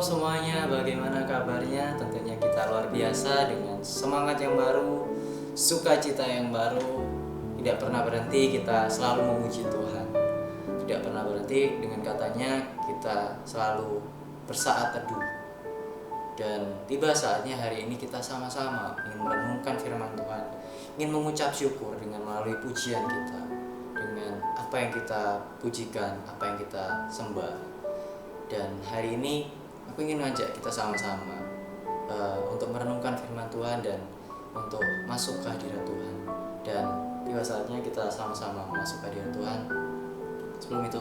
semuanya, bagaimana kabarnya? Tentunya kita luar biasa dengan semangat yang baru, sukacita yang baru. Tidak pernah berhenti kita selalu memuji Tuhan. Tidak pernah berhenti dengan katanya kita selalu bersaat teduh. Dan tiba saatnya hari ini kita sama-sama ingin merenungkan firman Tuhan, ingin mengucap syukur dengan melalui pujian kita, dengan apa yang kita pujikan, apa yang kita sembah. Dan hari ini aku ingin ngajak kita sama-sama untuk merenungkan firman Tuhan dan untuk masuk ke hadirat Tuhan. Dan tiba saatnya kita sama-sama masuk ke hadirat Tuhan. Sebelum itu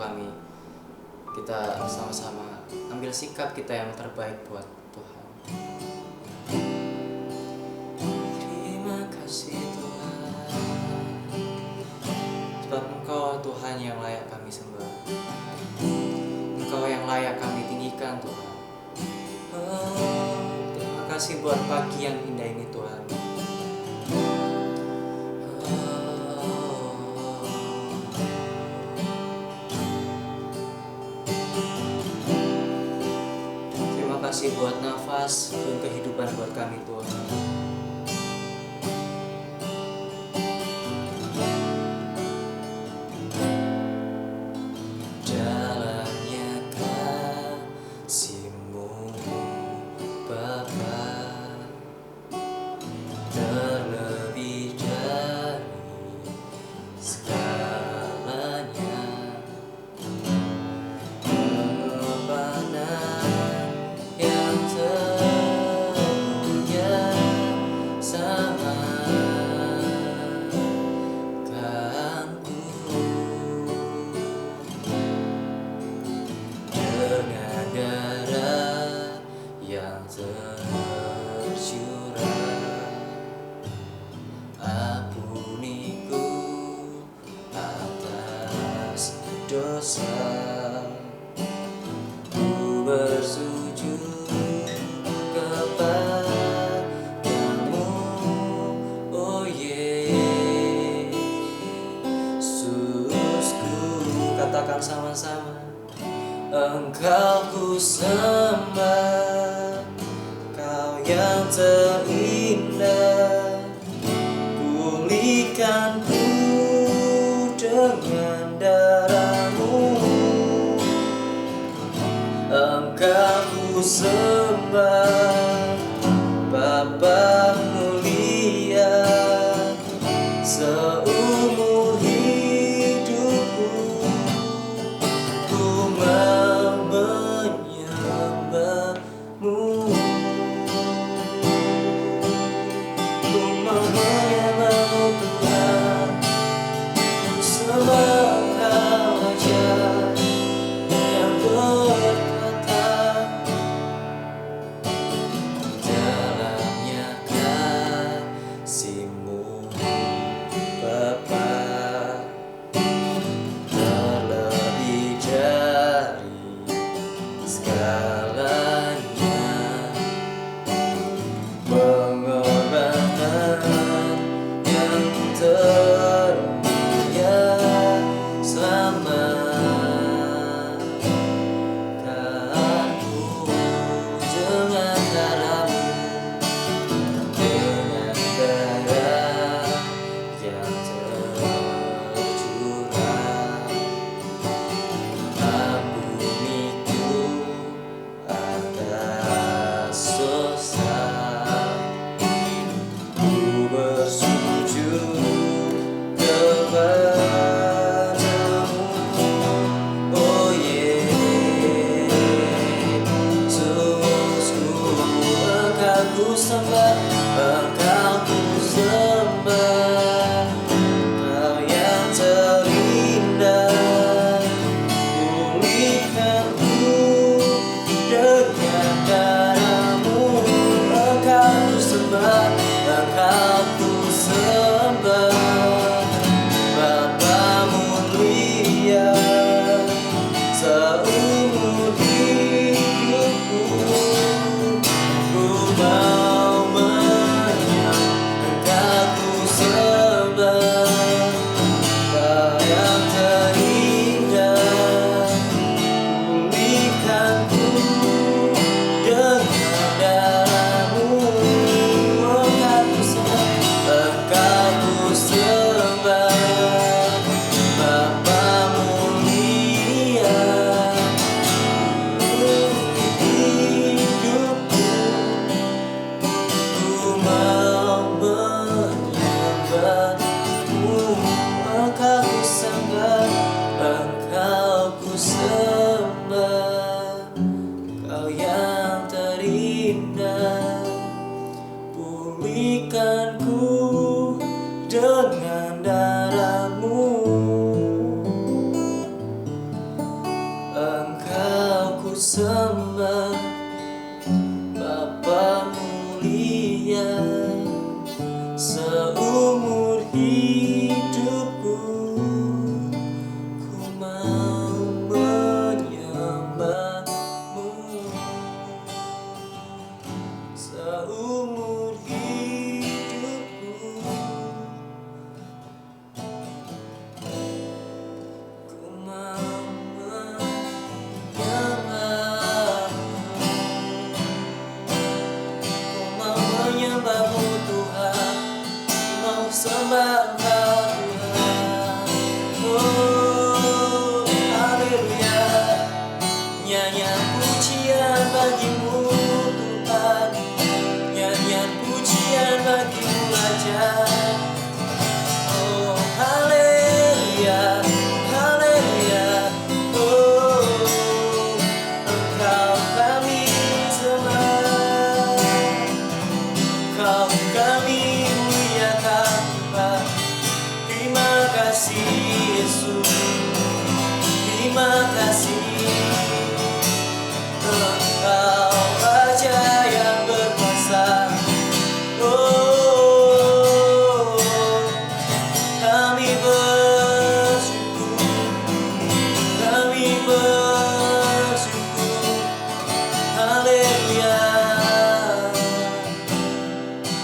kita sama-sama ambil sikap kita yang terbaik buat Tuhan. Terima kasih Tuhan, sebab Engkau Tuhan yang layak kami sembah, Engkau yang layak kami tinggikan Tuhan. Terima kasih buat pagi yang indah ini Tuhan. Terima kasih buat nafas dan kehidupan buat kami Tuhan. Dosa, ku bersujud kepadamu, oh Yesusku. Katakan sama-sama, Engkau ku sembah, Kau yang terindah, pulihkanku dengan darah-Mu. Engkau ku sembah, Bapa mulia, seumur hidupku ku mau menyembah-Mu. Ku mau menyembah-Mu Tuhan, sembah Engkau aja yang berkata sembah Bapa mulia, seumur hidupku ku mau menyembahmu. Seumur hidupku ku mau menyembahmu Tuhan, mau sembah Engkau Tuhan. Oh, haleluya. Nyanyian pujian bagimu Tuhan, nyanyian pujian bagimu Raja. Oh, haleluya, haleluya. Oh, Engkau kami sembah, Engkau kami muliakan Tuhan. Terima kasih Yesus, terima kasih. Engkau Raja yang berkuasa. Oh, kami bersyukur, kami bersyukur. Haleluya,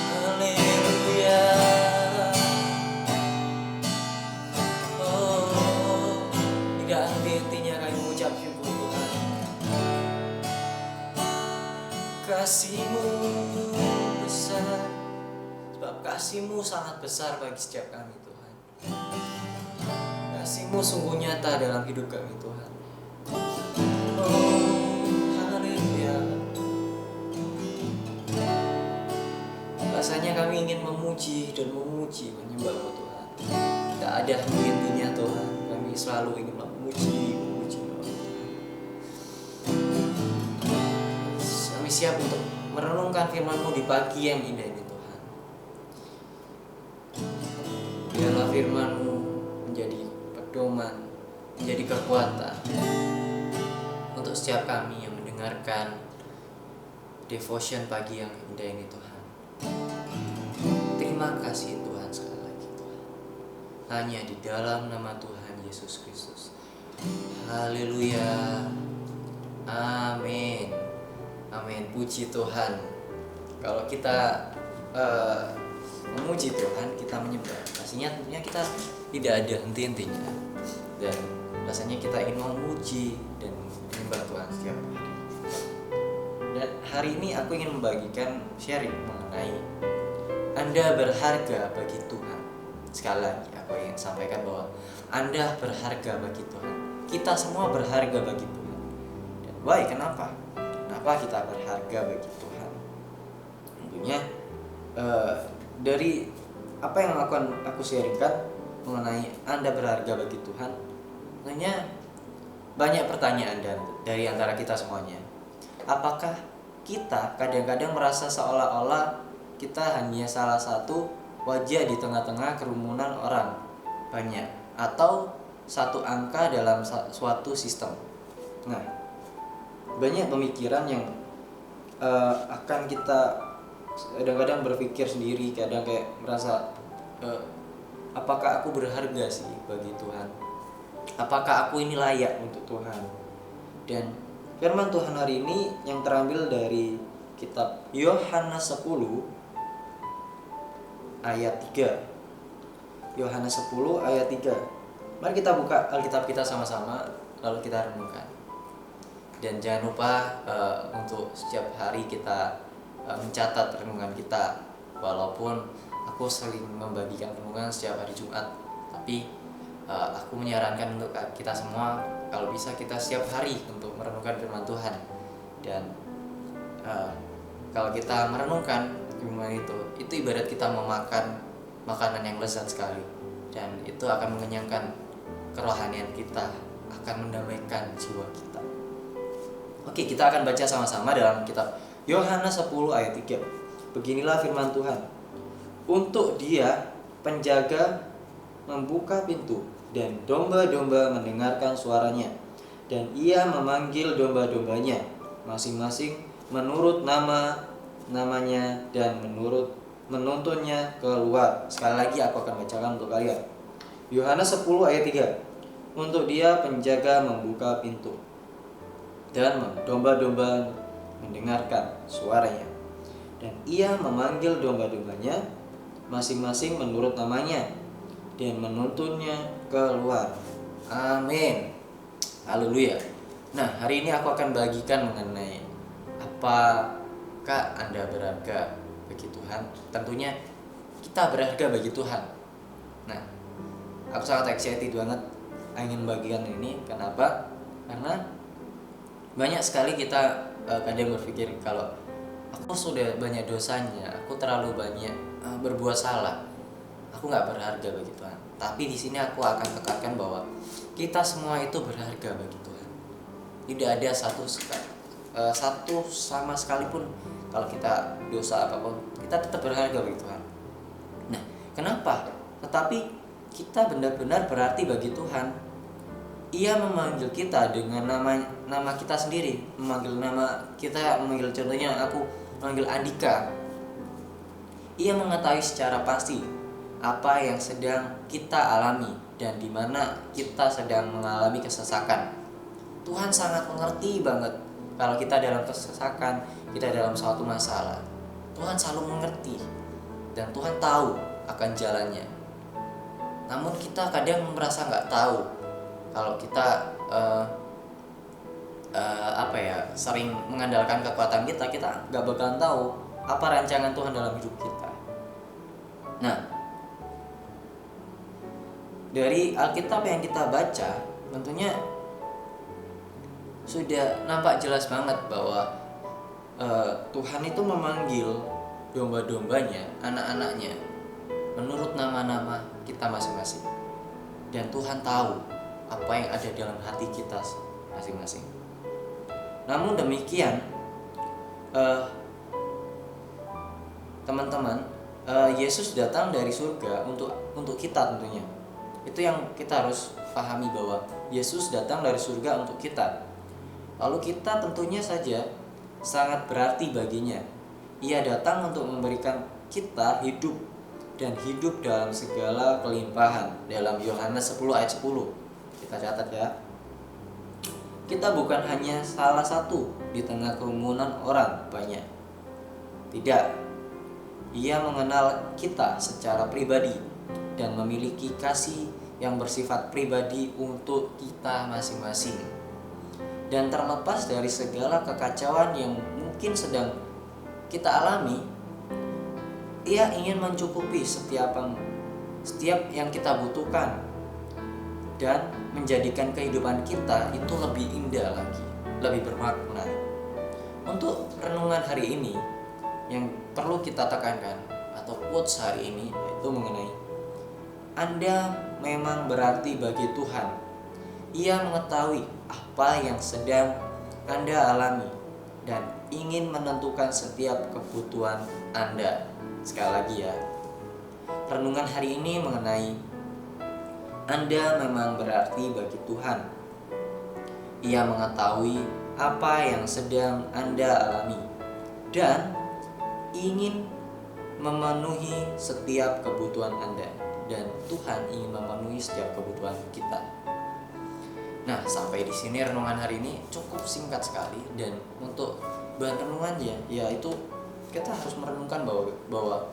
haleluya. Oh, tidak henti-hentinya kami mengucap syukur Tuhan. Kasih-Mu besar, sebab kasih-Mu sangat besar bagi setiap kami Tuhan. Kasih-Mu sungguh nyata dalam hidup kami Tuhan. Oh, haleluya. Rasanya kami ingin memuji dan memuji, menyembah-Mu Tuhan. Tidak ada henti-hentinya Tuhan. Kami selalu ingin memuji, memuji Tuhan. Kami siap untuk merenungkan firman-Mu di pagi yang indah ini Tuhan. Biarlah firman-Mu menjadi pedoman, menjadi kekuatan untuk setiap kami yang mendengarkan devotion pagi yang indah ini Tuhan. Terima kasih Tuhan sekali lagi Tuhan. Hanya di dalam nama Tuhan Yesus Kristus. Haleluya. Amin. Amin. Puji Tuhan. Kalau kita memuji Tuhan, kita menyembah, pastinya tentunya kita tidak ada henti-hentinya. Dan rasanya kita ingin memuji dan menyembah Tuhan setiap hari. Dan hari ini aku ingin membagikan sharing mengenai Anda berharga bagi Tuhan. Sekali lagi aku ingin sampaikan bahwa Anda berharga bagi Tuhan. Kita semua berharga bagi Tuhan. Dan why? Kenapa? Kenapa kita berharga bagi Tuhan? Tentunya dari apa yang akan aku sharingkan mengenai Anda berharga bagi Tuhan, tentunya banyak pertanyaan dari antara kita semuanya. Apakah kita kadang-kadang merasa seolah-olah kita hanya salah satu wajah di tengah-tengah kerumunan orang banyak, atau satu angka dalam suatu sistem? Nah, banyak pemikiran yang akan kita kadang-kadang berpikir sendiri, kadang kayak merasa apakah aku berharga sih bagi Tuhan? Apakah aku ini layak untuk Tuhan? Dan firman Tuhan hari ini yang terambil dari kitab Yohanes 10 ayat 3. Yohanes 10 ayat 3. Mari kita buka Alkitab kita sama-sama, lalu kita renungkan. Dan jangan lupa untuk setiap hari kita mencatat renungan kita. Walaupun aku sering membagikan renungan setiap hari Jumat, tapi aku menyarankan untuk kita semua, kalau bisa kita setiap hari untuk merenungkan firman Tuhan. Dan kalau kita merenungkan firman itu ibarat kita memakan makanan yang lezat sekali, dan itu akan mengenyangkan kerohanian kita, akan mendamaikan jiwa kita. Oke, kita akan baca sama-sama dalam kitab Yohanes 10 ayat 3. Beginilah firman Tuhan. Untuk Dia penjaga membuka pintu, dan domba-domba mendengarkan suaranya. Dan ia memanggil domba-dombanya masing-masing menurut namanya dan menuntunnya keluar. Sekali lagi aku akan bacakan untuk kalian. Yohanes 10 ayat 3. Untuk dia penjaga membuka pintu, dan domba-domba mendengarkan suaranya. Dan ia memanggil domba-dombanya masing-masing menurut namanya dan menuntunnya keluar. Amin. Haleluya. Nah, hari ini aku akan bagikan mengenai apakah Anda berharga bagi Tuhan. Tentunya kita berharga bagi Tuhan. Nah, aku sangat excited banget ingin bagikan ini. Kenapa? Karena banyak sekali kita kadang berpikir kalau aku sudah banyak dosanya, aku terlalu banyak berbuat salah, aku nggak berharga bagi Tuhan. Tapi di sini aku akan tekankan bahwa kita semua itu berharga bagi Tuhan. Tidak ada satu sama sekalipun kalau kita dosa apapun, kita tetap berharga bagi Tuhan. Nah, kenapa? Tetapi kita benar-benar berarti bagi Tuhan. Ia memanggil kita dengan nama kita sendiri, memanggil contohnya aku memanggil Andika. Ia mengetahui secara pasti apa yang sedang kita alami dan di mana kita sedang mengalami kesesakan. Tuhan sangat mengerti banget kalau kita dalam kesesakan, kita dalam suatu masalah. Tuhan selalu mengerti dan Tuhan tahu akan jalannya. Namun kita kadang merasa nggak tahu kalau kita sering mengandalkan kekuatan kita nggak bakalan tahu apa rancangan Tuhan dalam hidup kita. Nah, dari Alkitab yang kita baca, tentunya sudah nampak jelas banget bahwa Tuhan itu memanggil domba-dombanya, anak-anaknya, menurut nama-nama kita masing-masing. Dan Tuhan tahu apa yang ada dalam hati kita masing-masing. Namun demikian, teman-teman, Yesus datang dari surga untuk kita tentunya. Itu yang kita harus pahami, bahwa Yesus datang dari surga untuk kita. Lalu kita tentunya saja sangat berarti baginya. Ia datang untuk memberikan kita hidup, dan hidup dalam segala kelimpahan, dalam Yohanes 10 ayat 10. Kita catat ya. Kita bukan hanya salah satu di tengah kerumunan orang banyak. Tidak. Ia mengenal kita secara pribadi dan memiliki kasih yang bersifat pribadi untuk kita masing-masing. Dan terlepas dari segala kekacauan yang mungkin sedang kita alami, Ia ingin mencukupi setiap yang kita butuhkan dan menjadikan kehidupan kita itu lebih indah lagi, lebih bermakna. Untuk renungan hari ini yang perlu kita tekankan atau quotes hari ini yaitu mengenai Anda memang berarti bagi Tuhan. Ia mengetahui apa yang sedang Anda alami dan ingin menentukan setiap kebutuhan Anda. Sekali lagi ya, renungan hari ini mengenai Anda memang berarti bagi Tuhan. Ia mengetahui apa yang sedang Anda alami dan ingin memenuhi setiap kebutuhan Anda, dan Tuhan ingin memenuhi setiap kebutuhan kita. Nah, sampai di sini renungan hari ini cukup singkat sekali, dan untuk bahan renungannya yaitu kita harus merenungkan bahwa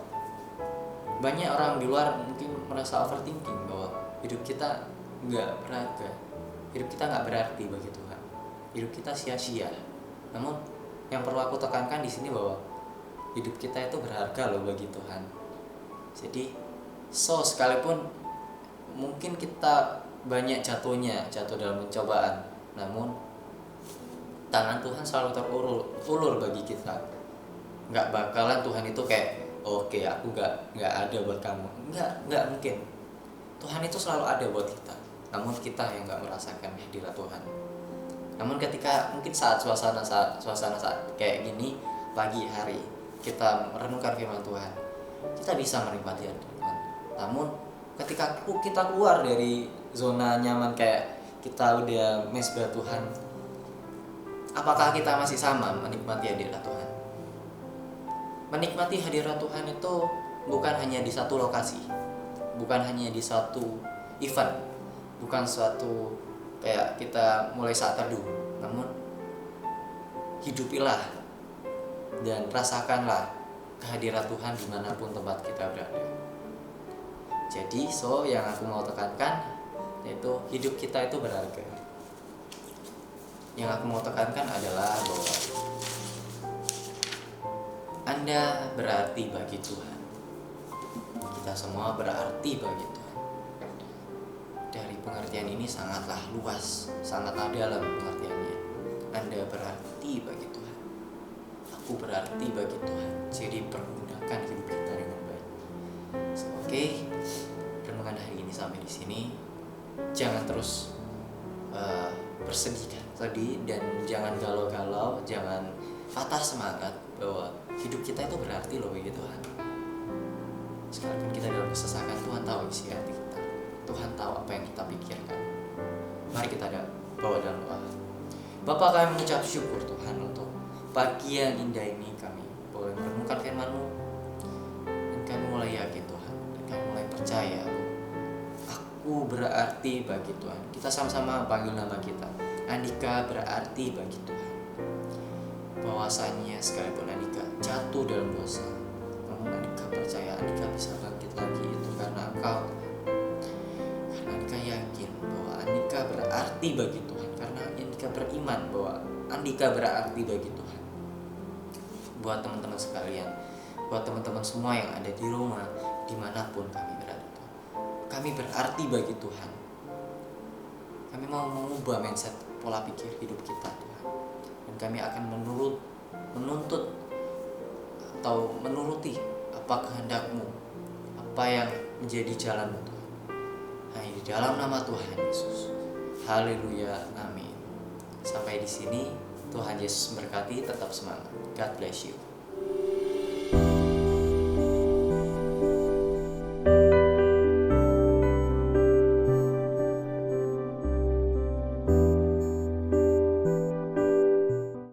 banyak orang di luar mungkin merasa overthinking bahwa hidup kita nggak berharga, hidup kita nggak berarti bagi Tuhan, hidup kita sia-sia. Namun yang perlu aku tekankan di sini bahwa hidup kita itu berharga loh bagi Tuhan. Jadi sekalipun mungkin kita banyak jatuh dalam pencobaan, namun tangan Tuhan selalu terulur bagi kita. Nggak bakalan Tuhan itu kayak oke, aku nggak ada buat kamu. Nggak mungkin. Tuhan itu selalu ada buat kita, namun kita yang nggak merasakan hadirat Tuhan. Namun ketika mungkin saat suasana saat kayak gini, pagi hari kita merenungkan firman Tuhan, kita bisa menikmati hadirat Tuhan. Namun ketika kita keluar dari zona nyaman kayak kita udah mesbah Tuhan, apakah kita masih sama menikmati hadirat Tuhan? Menikmati hadirat Tuhan itu bukan hanya di satu lokasi, bukan hanya di satu event, bukan suatu kayak kita mulai saat teduh, namun hidupilah dan rasakanlah kehadirat Tuhan dimanapun tempat kita berada. Jadi yang aku mau tekankan yaitu hidup kita itu berharga. Yang aku mau tekankan adalah bahwa Anda berarti bagi Tuhan. Kita semua berarti bagi Tuhan. Dari pengertian ini sangatlah luas, sangat dalam pengertiannya. Anda berarti bagi Tuhan. Aku berarti bagi Tuhan. Jadi pergunakan hidup kita dengan baik. Oke, renungan hari ini sampai di sini. Jangan terus sedih dan jangan galau-galau, jangan patah semangat bahwa hidup kita itu berarti loh bagi Tuhan. Sekalipun kita dalam kesesakan, Tuhan tahu isi hati kita. Tuhan tahu apa yang kita pikirkan. Mari kita bawa dalam doa. Bapa, kami mengucap syukur Tuhan untuk pagi yang indah ini, kami boleh merenungkan firman-Mu, dan kami mulai yakin Tuhan, dan kami mulai percaya aku berarti bagi Tuhan. Kita sama-sama panggil nama kita. Andika berarti bagi Tuhan. Bahwasanya sekalipun Andika jatuh dalam dosa, namun Andika percaya Andika bisa bangkit lagi, itu karena Engkau. Karena Andika yakin bahwa Andika berarti bagi Tuhan, karena Andika beriman bahwa Andika berarti bagi Tuhan. Buat teman-teman sekalian, buat teman-teman semua yang ada di rumah, dimanapun kami berada, kami berarti bagi Tuhan. Kami mau mengubah mindset pola pikir hidup kita Tuhan, dan kami akan menuntut atau menuruti apa kehendak-Mu, apa yang menjadi jalan-Mu Tuhan. Hanya di dalam nama Tuhan Yesus. Haleluya, amin. Sampai di sini, Tuhan Yesus memberkati. Tetap semangat. God bless you.